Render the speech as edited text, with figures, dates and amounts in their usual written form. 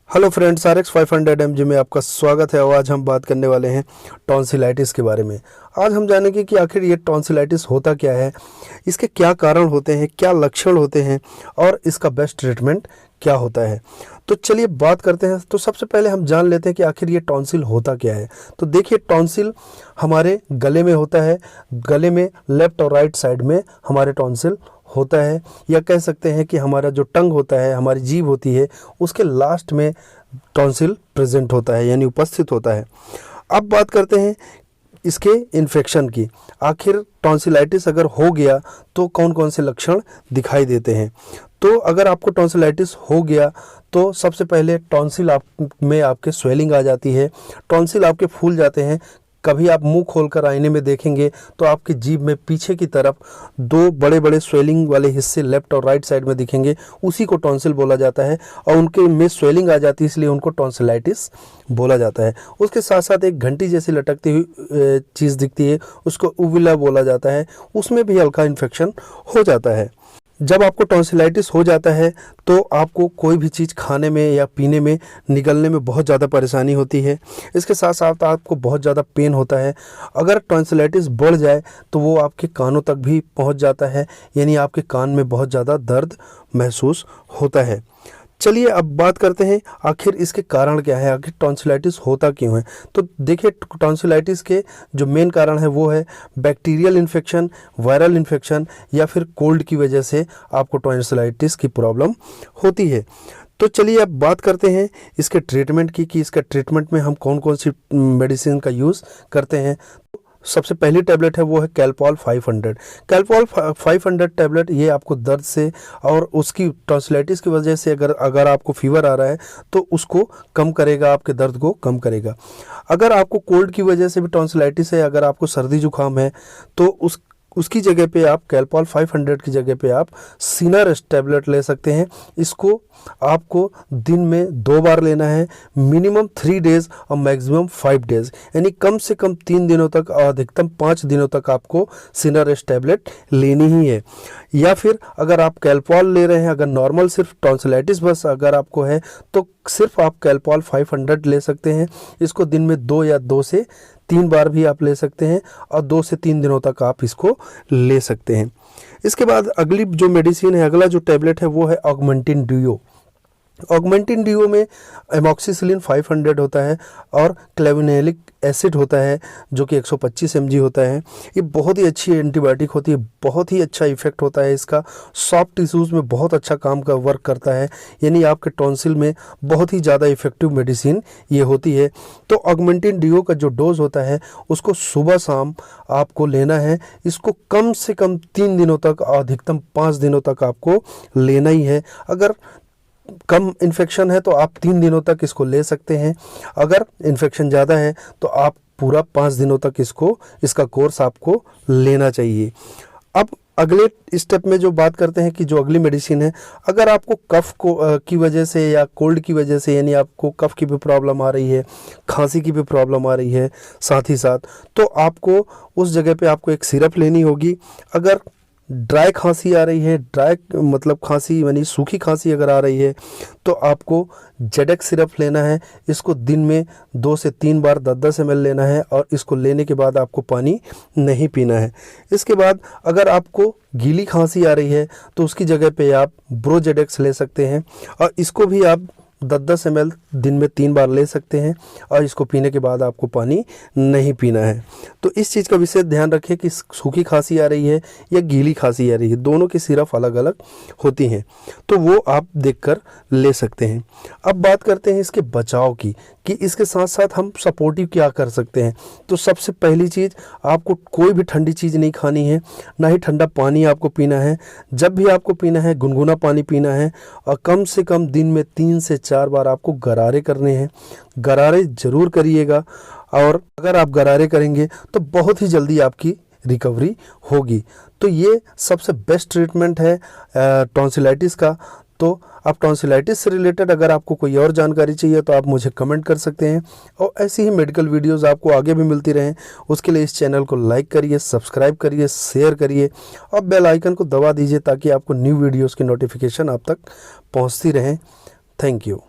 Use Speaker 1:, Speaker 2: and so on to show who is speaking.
Speaker 1: Hello friends, RX 500 mg में आपका स्वागत है। आज हम बात करने वाले हैं टॉन्सिलाइटिस के बारे में। आज हम जानेंगे कि आखिर ये टॉन्सिलाइटिस होता क्या है, इसके क्या कारण होते हैं, क्या लक्षण होते हैं और इसका बेस्ट ट्रीटमेंट क्या होता है। तो चलिए बात करते हैं। तो सबसे पहले हम जान लेते हैं कि आखिर ये टॉन्सिल होता क्या है। तो देखिए, टॉन्सिल हमारे गले में होता है। गले में लेफ्ट और राइट साइड में हमारे टॉन्सिल होता है, या कह सकते हैं कि हमारा जो टंग होता है, हमारी जीभ होती है, उसके लास्ट में टॉन्सिल प्रेजेंट होता है, यानी उपस्थित होता है। अब बात करते हैं इसके इन्फेक्शन की। आखिर टॉन्सिलाइटिस अगर हो गया तो कौन कौन से लक्षण दिखाई देते हैं। तो अगर आपको टॉन्सिलाइटिस हो गया तो सबसे पहले टॉन्सिल में आपके स्वेलिंग आ जाती है, टॉन्सिल आपके फूल जाते हैं। कभी आप मुंह खोलकर आईने में देखेंगे तो आपकी जीभ में पीछे की तरफ दो बड़े बड़े स्वेलिंग वाले हिस्से लेफ्ट और राइट साइड में दिखेंगे, उसी को टॉन्सिल बोला जाता है। और उनके में स्वेलिंग आ जाती है, इसलिए उनको टॉन्सिलाइटिस बोला जाता है। उसके साथ साथ एक घंटी जैसी लटकती हुई चीज़ दिखती है, उसको उविला बोला जाता है, उसमें भी हल्का इन्फेक्शन हो जाता है। जब आपको टॉन्सिलाइटिस हो जाता है तो आपको कोई भी चीज़ खाने में या पीने में निगलने में बहुत ज़्यादा परेशानी होती है। इसके साथ साथ आपको बहुत ज़्यादा पेन होता है। अगर टॉन्सिलाइटिस बढ़ जाए तो वो आपके कानों तक भी पहुंच जाता है, यानी आपके कान में बहुत ज़्यादा दर्द महसूस होता है। चलिए अब बात करते हैं आखिर इसके कारण क्या है, आखिर टॉन्सिलाइटिस होता क्यों है। तो देखिए, टॉन्सिलाइटिस के जो मेन कारण है वो है बैक्टीरियल इन्फेक्शन, वायरल इन्फेक्शन या फिर कोल्ड की वजह से आपको टॉन्सिलाइटिस की प्रॉब्लम होती है। तो चलिए अब बात करते हैं इसके ट्रीटमेंट की, कि इसका ट्रीटमेंट में हम कौन कौन सी मेडिसिन का यूज़ करते हैं। सबसे पहली टैबलेट है वो है कैलपॉल 500। कैलपॉल 500 टैबलेट ये आपको दर्द से और उसकी टॉन्सिलाइटिस की वजह से अगर आपको फीवर आ रहा है तो उसको कम करेगा, आपके दर्द को कम करेगा। अगर आपको कोल्ड की वजह से भी टॉन्सिलाइटिस है, अगर आपको सर्दी जुकाम है, तो उसकी जगह पे आप कैलपॉल 500 की जगह पे आप सिनारेस्ट टैबलेट ले सकते हैं। इसको आपको दिन में 2 बार लेना है, मिनिमम 3 डेज़ और मैक्सिमम 5 डेज़, यानी कम से कम 3 दिनों तक और अधिकतम 5 दिनों तक आपको सिनारेस्ट टैबलेट लेनी ही है। या फिर अगर आप कैलपॉल ले रहे हैं, अगर नॉर्मल सिर्फ टॉन्सिलाइटिस बस अगर आपको है, तो सिर्फ आप कैलपॉल 500 ले सकते हैं। इसको दिन में 2 या 2 से 3 बार भी आप ले सकते हैं और 2 से 3 दिनों तक आप इसको ले सकते हैं। इसके बाद अगली जो मेडिसिन है, अगला जो टैबलेट है वो है ऑगमेंटिन डुओ। ऑगमेंटिन डुओ में एमॉक्सिसिलिन 500 होता है और क्लेविनेलिक एसिड होता है जो कि 125 mg होता है। ये बहुत ही अच्छी एंटीबायोटिक होती है, बहुत ही अच्छा इफेक्ट होता है इसका। सॉफ्ट टिश्यूज़ में बहुत अच्छा काम का वर्क करता है, यानी आपके टॉन्सिल में बहुत ही ज़्यादा इफेक्टिव मेडिसिन ये होती है। तो ऑगमेंटिन डुओ का जो डोज होता है उसको सुबह शाम आपको लेना है। इसको कम से कम 3 दिनों तक और अधिकतम 5 दिनों तक आपको लेना ही है। अगर कम इन्फेक्शन है तो आप 3 दिनों तक इसको ले सकते हैं। अगर इन्फेक्शन ज़्यादा है तो आप पूरा 5 दिनों तक इसका कोर्स आपको लेना चाहिए। अब अगले स्टेप में जो बात करते हैं कि जो अगली मेडिसिन है, अगर आपको कफ की वजह से या कोल्ड की वजह से, यानी आपको कफ की भी प्रॉब्लम आ रही है, खांसी की भी प्रॉब्लम आ रही है साथ ही साथ, तो आपको उस जगह पे आपको एक सिरप लेनी होगी। अगर ड्राई खांसी आ रही है, ड्राई मतलब खांसी यानी सूखी खांसी अगर आ रही है, तो आपको जेडेक्स सिरप लेना है। इसको दिन में 2 से 3 बार 10-10 ml लेना है और इसको लेने के बाद आपको पानी नहीं पीना है। इसके बाद अगर आपको गीली खांसी आ रही है तो उसकी जगह पे आप ब्रोजेडेक्स ले सकते हैं और इसको भी आप 10-10 ml दिन में 3 बार ले सकते हैं और इसको पीने के बाद आपको पानी नहीं पीना है। तो इस चीज़ का विशेष ध्यान रखें कि सूखी खांसी आ रही है या गीली खांसी आ रही है, दोनों की सिरप अलग अलग होती हैं, तो वो आप देखकर ले सकते हैं। अब बात करते हैं इसके बचाव की, कि इसके साथ साथ हम सपोर्टिव क्या कर सकते हैं। तो सबसे पहली चीज़, आपको कोई भी ठंडी चीज़ नहीं खानी है, ना ही ठंडा पानी आपको पीना है। जब भी आपको पीना है गुनगुना पानी पीना है और कम से कम दिन में 3 से 4 बार आपको गरारे करने हैं। गरारे ज़रूर करिएगा, और अगर आप गरारे करेंगे तो बहुत ही जल्दी आपकी रिकवरी होगी। तो ये सबसे बेस्ट ट्रीटमेंट है टॉन्सिलाइटिस का। तो आप टॉन्सिलाइटिस से रिलेटेड अगर आपको कोई और जानकारी चाहिए तो आप मुझे कमेंट कर सकते हैं, और ऐसी ही मेडिकल वीडियोस आपको आगे भी मिलती रहें उसके लिए इस चैनल को लाइक करिए, सब्सक्राइब करिए, शेयर करिए और बेल आइकन को दबा दीजिए ताकि आपको न्यू वीडियोस की नोटिफिकेशन आप तक पहुंचती रहें। Thank you.